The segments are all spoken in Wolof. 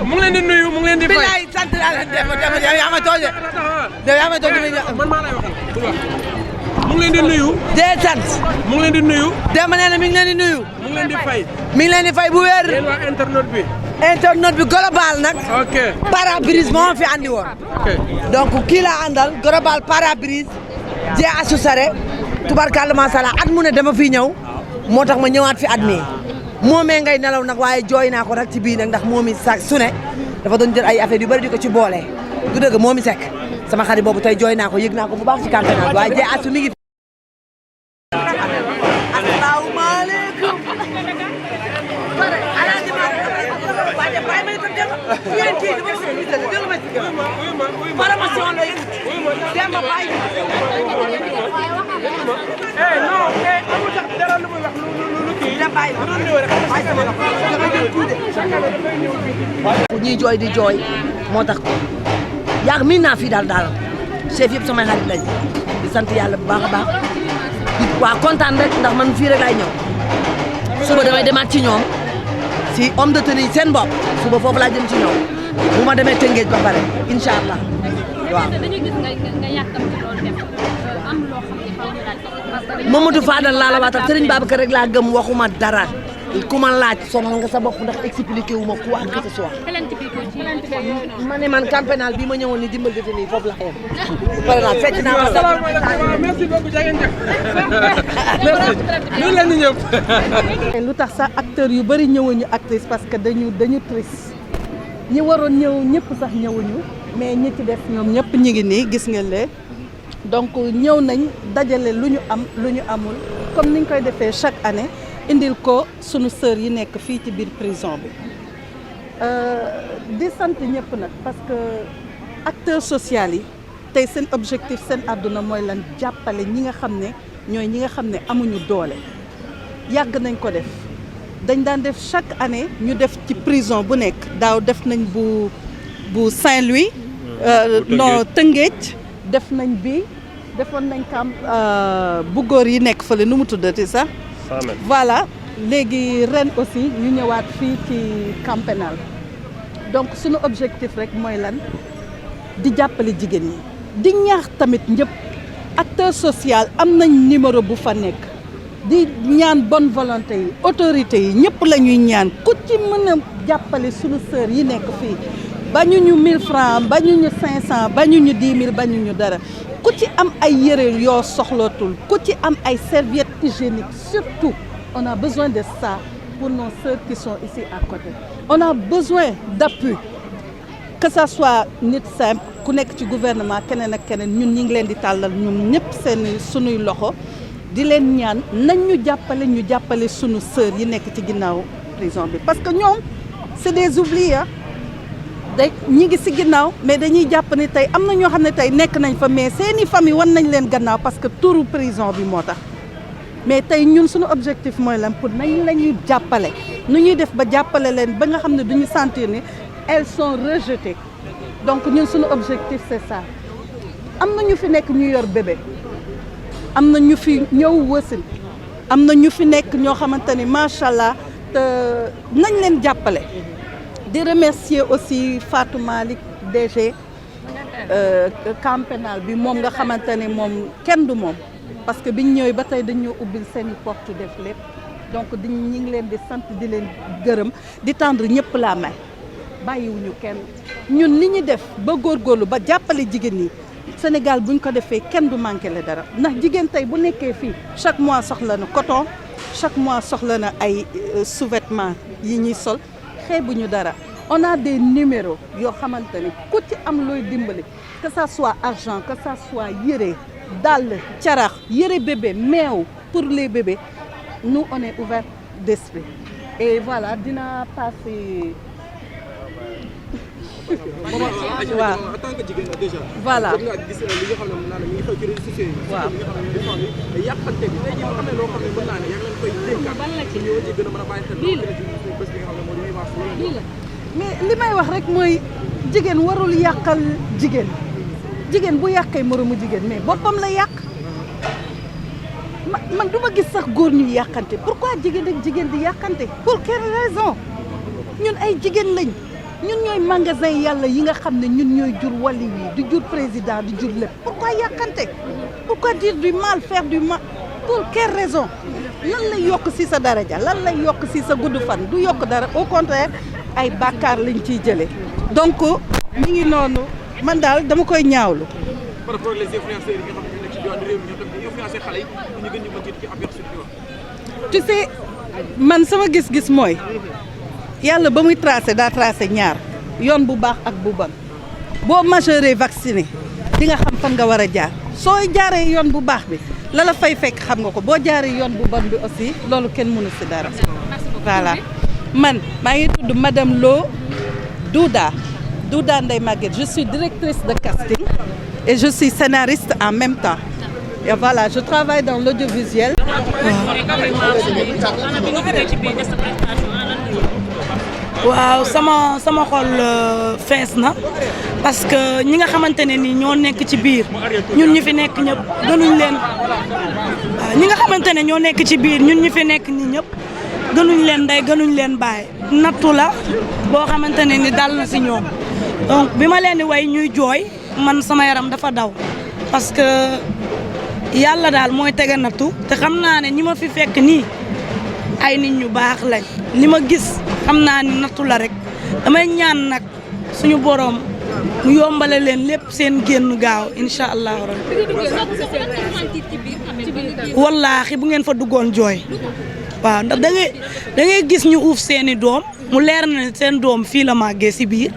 mu ngi leen di nuyu mu ngi leen di fay. bilaay sant naa leen dem yaa ma tooje. yaa ma tooje man maa lay waxal. mu ngi leen di nuyu. dee sant. mu ngi leen di nuyu. Demba nee na mi ngi leen di nuyu. mu ngi leen di fay. mi ngi leen di fay bu wér. yéen waa internet bi. internet bi global nag. ok. pare-brise moo fi andi woon. ok donc kii laa àndal global pare-brise. jee asu sare. tubarkalla macha allah at mu ne dama fi ñëw. moo tax ma ñëwaat fi at mii. moomee ngay nelaw nag waaye jooy naa ko nag ci bii nag ndax moomi sax su ne dafa doon jël ay affaire yu bëri di ko ci boole. du dëgg moomi sekk sama xarit boobu tey jooy naa ko yëg naa ko bu baax ci campagne waaye jee asu mi ngi. asalaamaaleykum. ñuy jooy di jooy moo tax yàgg miin naa fii daal chef yëpp samay xarit lañ di sant yàlla bu baax a baax waa kontaan rek ndax man fii rek laay ñëw suba damay demaat ci ñoom si homme de tenue seen bopp suba foofu laa jëm ci ñoom bu ma demee Tëngéej ba pare incha allah waaw. dañu gis nga yàkkam ci loolu dem am loo xam ne xaw ñu laaj parce que Mamadou Fadal laa la waatal Serigne Babacar rek laa gëm waxuma dara ku ma laaj sonal nga sa bopp ndax expliqué wu ma ku ak que ce soit. ma ne man camp pénal bii ma ñëwoon ni dimbal defe nii foofu la xew. pare naa fecc naa ko. merci beaucoup jaa ngeen jëf. merci. ñun la ñu ñëpp. lu tax sax acteurs yu bëri ñëwuñu actrice parce que dañu triste ñi waroon ñëw ñëpp sax ñëwuñu mais ñi ci def ñoom ñëpp ñi ngi nii gis ngeen leen donc ñëw nañ dajale lu ñu am lu ñu amul comme niñ koy defee chaque année indil ko sunu sœur yi nekk fii ci biir prison bi di sant ñëpp nag parce que acteurs sociaux yi tey seen objectif seen àdduna mooy lan jàppale ñi nga xam ne ñooy ñi nga xam ne amuñu doole yàgg nañ ko def dañ daan def chaque année ñu def ci prison bu nekk daaw def nañ bu Saint-Louis non Tëngéej def nañ bi defoon nañ camp bu góor yi nekk fële nu mu tuddati sax voilà léegi ren aussi ñu ñëwaat fii ci camp pénal donc suñu objectif rek mooy lan di jàppale jigéen ñi di ñaax tamit ñëpp acteur social am nañ numéro bu fa nekk di ñaan bonne volonté yi autorités yi ñëpp la ñuy ñaan ku ci mën a jàppale suñu sœur yi nekk fii bañuñu 1000 francs bañuñu 500 bañuñu 10 000 bañuñu dara ku ci am ay yére yoo soxlootul ku ci am ay serviettes hygiéniques surtout on a besoin de ça pour nos sœurs qui sont ici à côté on a besoin d'appui que ça soit nit simple ku nekk ci gouvernement keneen ak keneen ñun ñi ngi leen di tàllal ñun ñëpp seen sunuy loxo di leen ñaan nañ ñu jàppale sunu sœurs yi nekk ci ginnaaw prison bi parce que ñoom c'est des oubliés day ñi ngi ci ginnaaw mais dañuy jàpp ne tey am na ñoo xam ne tey nekk nañ fa mais seeni famille wan nañ leen gannaaw parce que turu prison bi moo tax mais tey ñun suñu objectif mooy lan pour nañ la ñuy jàppale nu ñuy def ba jàppale leen ba nga xam ne duñu sentir ni elles sont rejetées donc ñun suñu objectif c'est ça am na ñu fi nekk ñu yor bébé am na ñu fi ñëw wësin am na ñu fi nekk ñoo xamante ni macha allah te nañ leen jàppale di remercier aussi Fatou Malick DG camp pénal bi moom nga xamante ne moom kenn du moom parce que biñ ñëwee ba tey dañoo ubbil seen i porte def lépp donc ñi ngi leen di sant di leen gërëm di tendre ñëpp la main bàyyiwuñu kenn ñun li ñu def ba góorgóorlu ba jàppale jigéen ñi Sénégal buñ ko defee kenn du manqué le dara ndax jigéen tey bu nekkee fii chaque mois soxla na coton chaque mois soxla na ay sous-vêtements yi ñuy sol xeebuñu dara on a des numéros yoo xamante ni ku ci am looy dimbali que ça soit argent que ça soit yére dàll carax yére bébé meew pour les bébés nous on est ouvert d'esprit et voilà dina passer waaw en tant que jigéen déjà. voilà nga gis li nga xam ne mën naa ne mi ngi xew ci réseaux sociaux yi. waaw li nga xam ne des fois bi yàqante bi tey jii nga xam ne loo xam ne mën naa ne yaa ngi leen koy dénkaat ci ñëw ci gën a mën a bàyyi xel loo xam ne bés bi nga xam ne moo di vivance mais li may wax rek mooy jigéen warul yàqal jigéen bu yàqee moromu jigéen mais boppam la yàq man du ma gis sax góor ñuy yàqante pourquoi jigéen ak jigéen di yàqante pour quelle raison ñun ay jigéen lañ ñun ñooy magasin yàlla yi nga xam ne ñun ñooy jur wali yi di jur président di jur lépp pourquoi yàqante pourquoi dire du mal faire du mal pour quelle raison lan lay yokk ci sa daraja lan lay yokk ci sa gudd fan du yokk dara au contraire ay bàkkaar lañ ciy jëlee donc mi ngi noonu man daal dama koy ñaawlu. par rapport les influenceurs yi nga xam ne ñu nekk ci diwaanu réew mi ñoom tamit di influencer xale yi ñu gën ñu mën ci aperçu bi wax. tu sais man sama gis-gis mooy yàlla ba muy tracé daa tracé ñaar yoon bu baax ak bu bon boo majeure vacciné di nga xam fan nga war a jaar soo jaaree yoon bu baax bi la la fay fekk xam nga ko boo jaaree yoon bu bon bi aussi loolu kenn mënu ci dara. voilà man maa ngi tudd madame Lo Douda Ndeye Maguette je suis directrice de casting et je suis scénariste en même temps et voilà je travaille dans l'audiovisuel. waaw sama xol fees na parce que ñi nga xamante ne ni ñoo nekk ci biir ñun ñi fi nekk ñëpp gënuñ leen ñi nga xamante ne ñoo nekk ci biir ñun ñi fi nekk ñi ñëpp gënuñ leen ndey gënuñ leen baay nattu la boo xamante ne ni dal na si ñoom donc bi ma leen di way ñuy jooy man sama yaram dafa daw parce que yàlla daal mooy tege nattu te xam naa ne ñi ma fi fekk nii ay nit ñu baax lañ li ma gis xam naa ni nattu la rek damay ñaan nag suñu boroom mu yombale leen lépp seen génn gaaw incha allahu rabbi wallaahi bu ngeen fa duggoon jooy waaw ndax da ngay gis ñu uuf seeni doom mu leer na seen doom fii la màggee si biir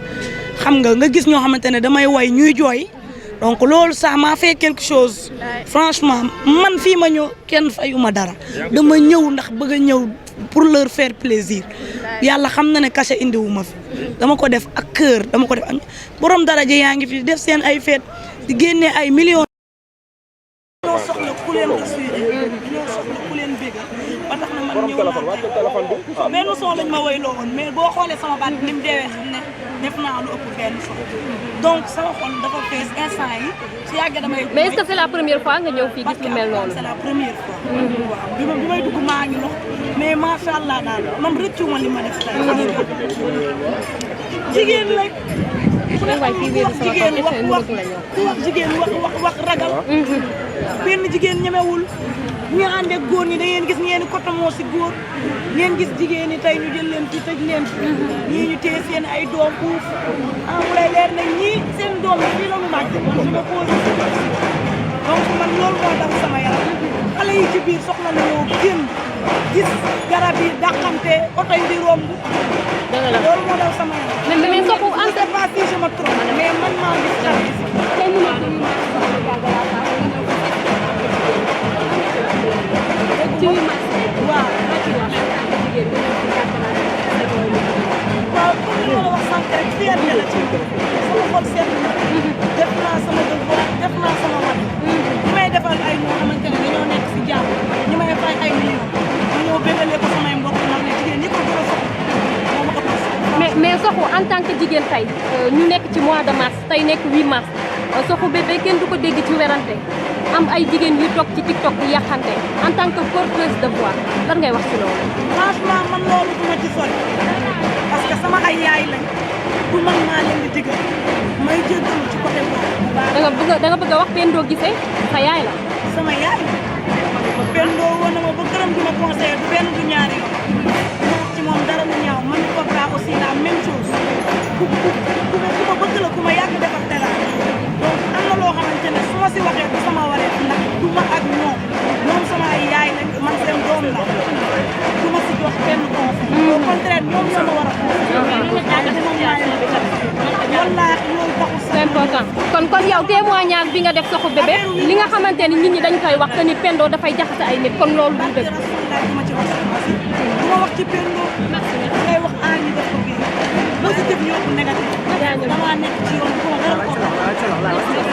xam nga gis ñoo xamante ne damay way ñuy jooy donc loolu ça m'a fait quelque chose franchement man fii ma ñëw kenn fayuma dara dama ñëw ndax bëgg a ñëw pour leur faire plaisir yàlla xam na ne cachet indiwuma fi dama ko def ak cœur dama ko def ak borom daraja yaa ngi fi def seen ay fête di génne ay millions. ñoo soxla ku leen assuré ñoo soxla ku leen bégal ba tax na man ñëw naa benn son lañ ma woyloo woon mais boo xoolee sama baat ni mu deewee xam ne def naa lu ëpp benn son donc sama xol dafa fees instant yi su yàggee damay. mais est-ce que c'est la première fois nga ñëw fii gis lu mel noonu. c'est la première fois. waaw bi may dugg maa ngi lox mais macha allah daal man rëccu ma li ma def tey. jigéen la. jigéen wax jigéen wax ragal. benn jigéen ñemewul. bu ñu àndee góor ñi da ngeen gis ngeen kotamoo si góor ngeen gis jigéen ñi tey ñu jël leen fi tëj leen fi ñii ñu téye seen ay doom uuf mu lay leer nag ñii seen doom yi fii la mu màgg je me pose donc man loolu moo daw sama yaram xale yi ci biir soxla nañoo génn gis garab yi dàqante oto yi di romb loolu moo daw sama yaram mais soxu je sais pas si je me trompe mais man maa gis xar gis waaw comme li ma la wax sànq rek fierté la ci sama xol seet na def naa sama devoir def naa sama mat ñi may defal ay ñoo xamante ne dañoo nekk si jàmm ñi may fay ay millions ma ñëw bégalee ko samay mbokk nag ne jigéen ñi ko gën a soxla moo ma ëpp mais soxu en tant que jigéen tey ñu nekk ci mois de mars tey nekk 8 mars soxu bébé kenn du ko dégg ci werante am ay jigéen yu toog ci TikTok di yàqante en tant que porteuse de voix lan ngay wax ci loolu. franchement man loolu du ma ci sori parce que sama ay yaay lañ du man maa leen di digal may jéggalu ci côté boobu. da nga bëgg a wax Pendo Guissé sa yaay la. sama yaay la Pendo woon na ma ba këram di ma conseillé du benn du ñaari yoon ma wax ci moom dara lu ñaaw man Cobra aussi la même chose ku ma bëgg la ku ma yàgg defar teraanga donc am na loo xamante ne su ma si waxee du sama wareef ndax du ma ak ñoom sama ay yaay lañ man seen doom la du ma si jox benn conseil au contraire ñoom ñoo ma war a wallaahi loolu taxul c'est important kon yow témoignage bi nga def soxu bébé li nga xamante ni nit ñi dañ koy wax que ni Pendo dafay jaxase ay nit kon loolu du dëgg. du ma ci wax du ma wax ci Pendo ngay wax ñu def ko bii positif ñoo ko négatif damaa nekk ci yoon bu ko dara ko